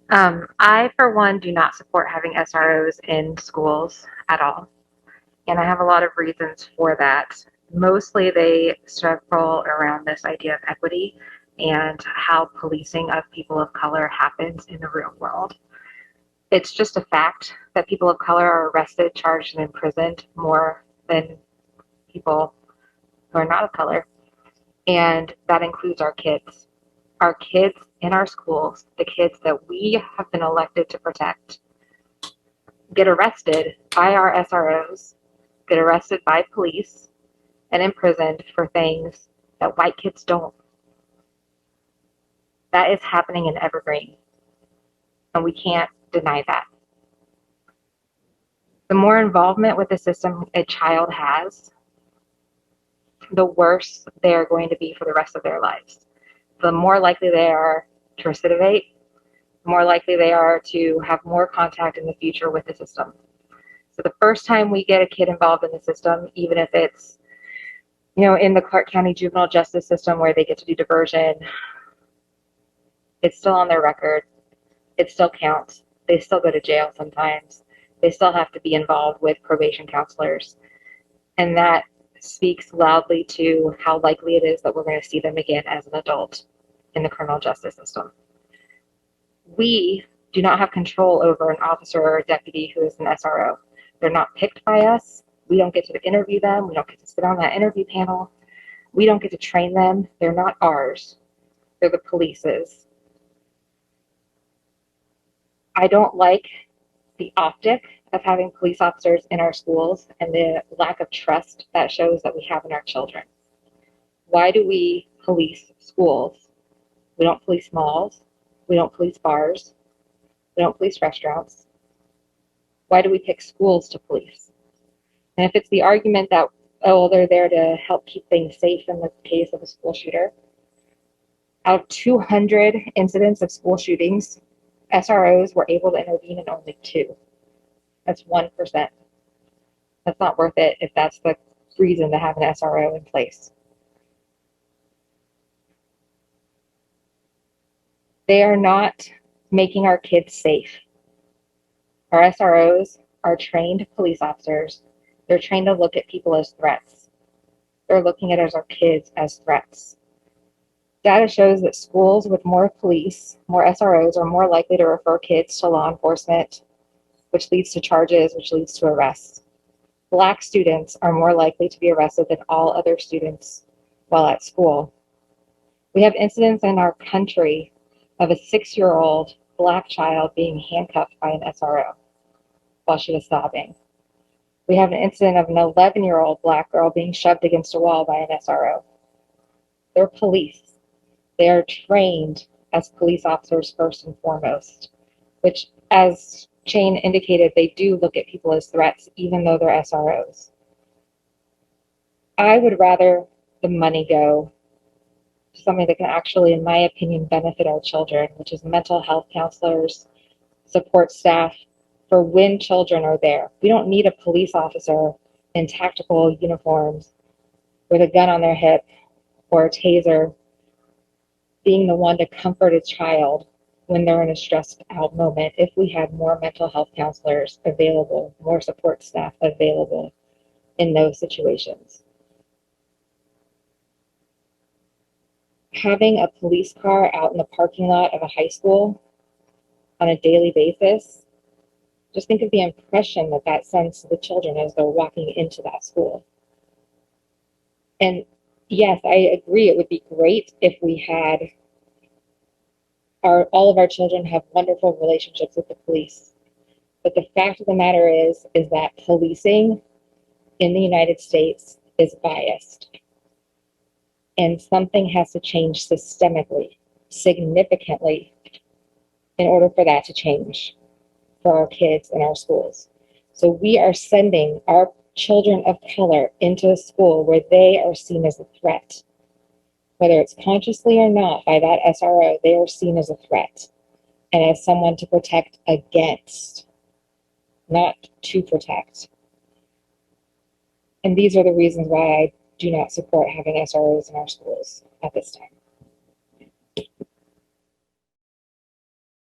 I, for one, do not support having SROs in schools at all. And I have a lot of reasons for that. Mostly they circle around this idea of equity and how policing of people of color happens in the real world. It's just a fact that people of color are arrested, charged, and imprisoned more than people who are not of color. And that includes our kids. Our kids in our schools, the kids that we have been elected to protect, get arrested by our SROs, get arrested by police, and imprisoned for things that white kids don't. That is happening in Evergreen, and we can't deny that. The more involvement with the system a child has, the worse they are going to be for the rest of their lives. The more likely they are to recidivate, the more likely they are to have more contact in the future with the system. So the first time we get a kid involved in the system, even if it's, in the Clark County juvenile justice system where they get to do diversion, it's still on their record. It still counts. They still go to jail sometimes. They still have to be involved with probation counselors. And that speaks loudly to how likely it is that we're going to see them again as an adult in the criminal justice system. We do not have control over an officer or a deputy who is an SRO. They're not picked by us. We don't get to interview them. We don't get to sit on that interview panel. We don't get to train them. They're not ours. They're the police's. I don't like the optic of having police officers in our schools and the lack of trust that shows that we have in our children. Why do we police schools? We don't police malls. We don't police bars. We don't police restaurants. Why do we pick schools to police? And if it's the argument that, they're there to help keep things safe in the case of a school shooter, out of 200 incidents of school shootings, SROs were able to intervene in only 2. That's 1%. That's not worth it if that's the reason to have an SRO in place. They are not making our kids safe. Our SROs are trained police officers. They're trained to look at people as threats. They're looking at our kids as threats. Data shows that schools with more police, more SROs, are more likely to refer kids to law enforcement, which leads to charges, which leads to arrests. Black students are more likely to be arrested than all other students while at school. We have incidents in our country of a 6-year-old Black child being handcuffed by an SRO while she was sobbing. We have an incident of an 11-year-old Black girl being shoved against a wall by an SRO. They're police. They are trained as police officers first and foremost, which, as Shane indicated, they do look at people as threats, even though they're SROs. I would rather the money go to something that can actually, in my opinion, benefit our children, which is mental health counselors, support staff, for when children are there. We don't need a police officer in tactical uniforms with a gun on their hip or a taser being the one to comfort a child when they're in a stressed out moment. If we had more mental health counselors available, more support staff available in those situations. Having a police car out in the parking lot of a high school on a daily basis, just think of the impression that that sends to the children as they're walking into that school. And yes, I agree, it would be great if we had all of our children have wonderful relationships with the police. But the fact of the matter is that policing in the United States is biased. And something has to change systemically, significantly, in order for that to change for our kids in our schools. So we are sending our children of color into a school where they are seen as a threat. Whether it's consciously or not by that SRO, they are seen as a threat and as someone to protect against, not to protect. And these are the reasons why I do not support having SROs in our schools at this time.